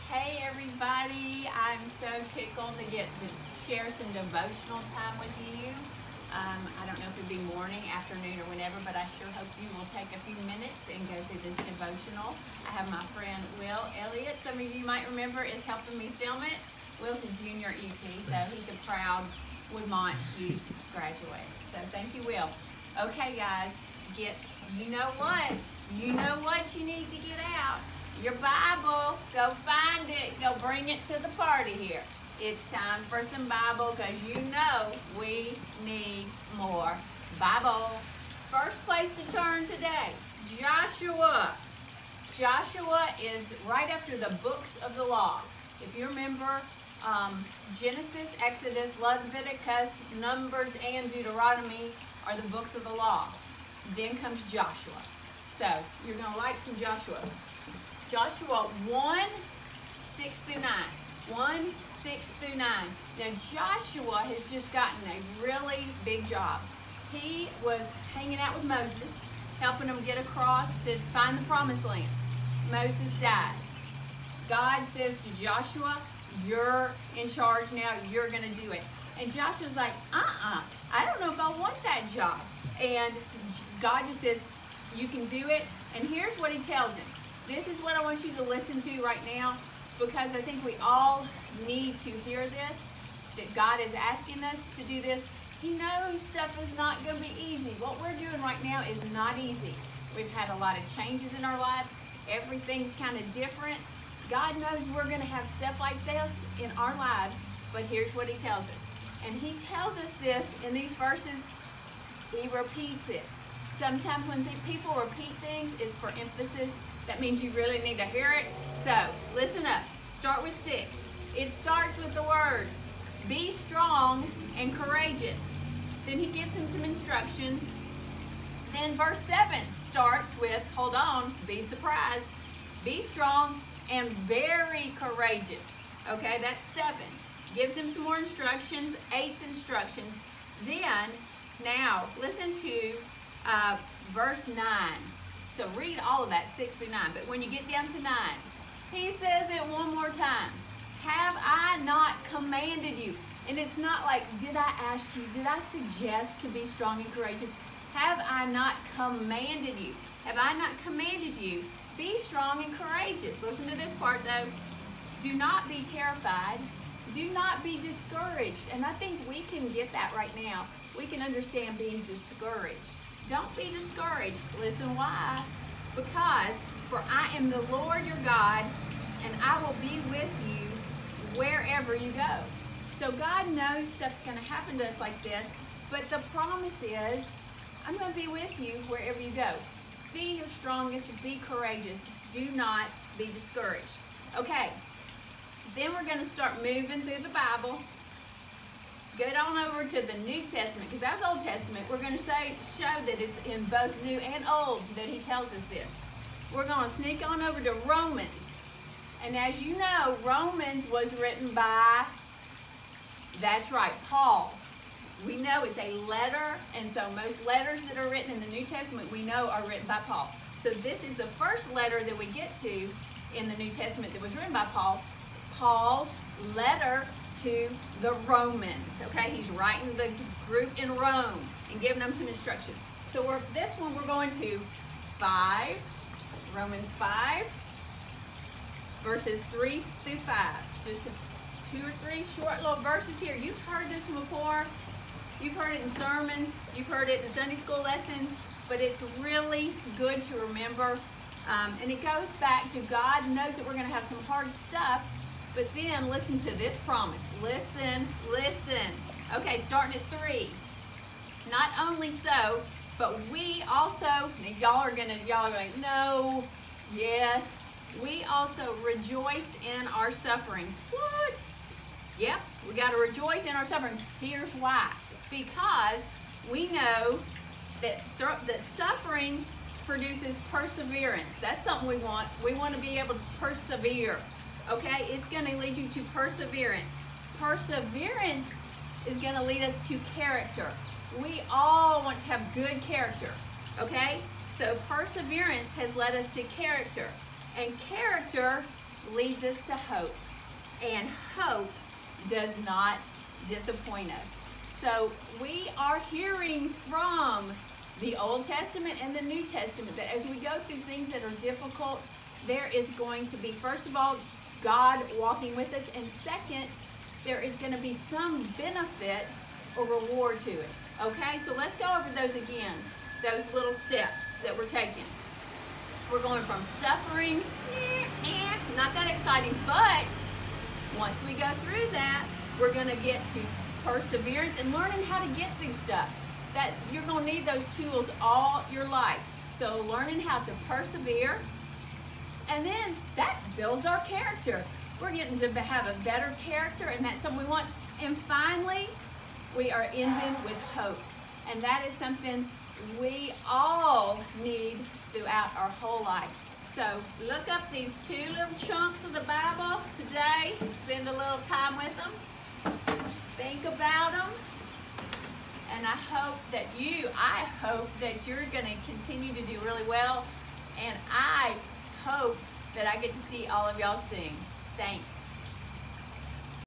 Hey everybody, I'm so tickled to get to share some devotional time with you. I don't know if it'll be morning, afternoon, or whenever, but I sure hope you will take a few minutes and go through this devotional. I have my friend Will Elliott, some of you might remember, is helping me film it. Will's a junior ET, so he's a proud Woodmont Youth graduate. So thank you, Will. Okay guys, you know what you need to get out. Your Bible, go find it, go bring it to the party here. It's time for some Bible because you know we need more Bible. First place to turn today, Joshua. Joshua is right after the books of the law. If you remember, Genesis, Exodus, Leviticus, Numbers, and Deuteronomy are the books of the law. Then comes Joshua. So you're going to like some Joshua. Joshua 1:6-9. 1:6-9. Now Joshua has just gotten a really big job. He was hanging out with Moses, helping him get across to find the promised land. Moses dies. God says to Joshua, you're in charge now, you're going to do it. And Joshua's like, I don't know if I want that job. And God just says, you can do it. And here's what he tells him. This is what I want you to listen to right now, because I think we all need to hear this, that God is asking us to do this. He knows stuff is not going to be easy. What we're doing right now is not easy. We've had a lot of changes in our lives. Everything's kind of different. God knows we're going to have stuff like this in our lives, but here's what he tells us. And he tells us this in these verses, he repeats it. Sometimes when people repeat things, it's for emphasis. That means you really need to hear it. So, listen up. Start with 6. It starts with the words, be strong and courageous. Then he gives him some instructions. Then verse 7 starts with, hold on, be surprised. Be strong and very courageous. Okay, that's 7. Gives him some more instructions, 8's instructions. Then, now, listen to verse 9. So read all of that, 6-9. But when you get down to 9, he says it one more time. Have I not commanded you? And it's not like, did I ask you? Did I suggest to be strong and courageous? Have I not commanded you? Have I not commanded you? Be strong and courageous. Listen to this part though. Do not be terrified. Do not be discouraged. And I think we can get that right now. We can understand being discouraged. Don't be discouraged. Listen why. Because, for I am the Lord your God, and I will be with you wherever you go. So God knows stuff's going to happen to us like this, but the promise is, I'm going to be with you wherever you go. Be your strongest, be courageous. Do not be discouraged. Okay, then we're going to start moving through the Bible. Get on over to the New Testament, because that's Old Testament. We're going to show that it's in both New and Old that he tells us this. We're going to sneak on over to Romans. And as you know, Romans was written by, that's right, Paul. We know it's a letter, and so most letters that are written in the New Testament we know are written by Paul. So this is the first letter that we get to in the New Testament that was written by Paul. Paul's letter to the Romans. Okay, he's writing the group in Rome and giving them some instruction. So this one we're going to Romans 5, verses 3-5. Just 2 or 3 short little verses here. You've heard this one before. You've heard it in sermons. You've heard it in Sunday school lessons. But it's really good to remember. And it goes back to God knows that we're going to have some hard stuff. But then listen to this promise. Listen. Okay, starting at 3. Not only so, but we also, now y'all are like, no, yes, we also rejoice in our sufferings. What? Yep, we got to rejoice in our sufferings. Here's why. Because we know that suffering produces perseverance. That's something we want. We want to be able to persevere. Okay, it's going to lead you to perseverance. Perseverance is going to lead us to character. We all want to have good character. Okay, so perseverance has led us to character. And character leads us to hope, and hope does not disappoint us. So we are hearing from the Old Testament and the New Testament that as we go through things that are difficult, there is going to be, first of all, God walking with us, and second, there is going to be some benefit or reward to it. Okay, so let's go over those again, those little steps that we're taking. We're going from suffering, not that exciting, but once we go through that, we're going to get to perseverance and learning how to get through stuff. You're going to need those tools all your life. So learning how to persevere, and then that builds our character. We're getting to have a better character, and that's something we want. And finally, we are ending with hope. And that is something we all need throughout our whole life. So look up these 2 little chunks of the Bible today. Spend a little time with them. Think about them. And I hope that you're going to continue to do really well. And I hope that I get to see all of y'all soon. Thanks.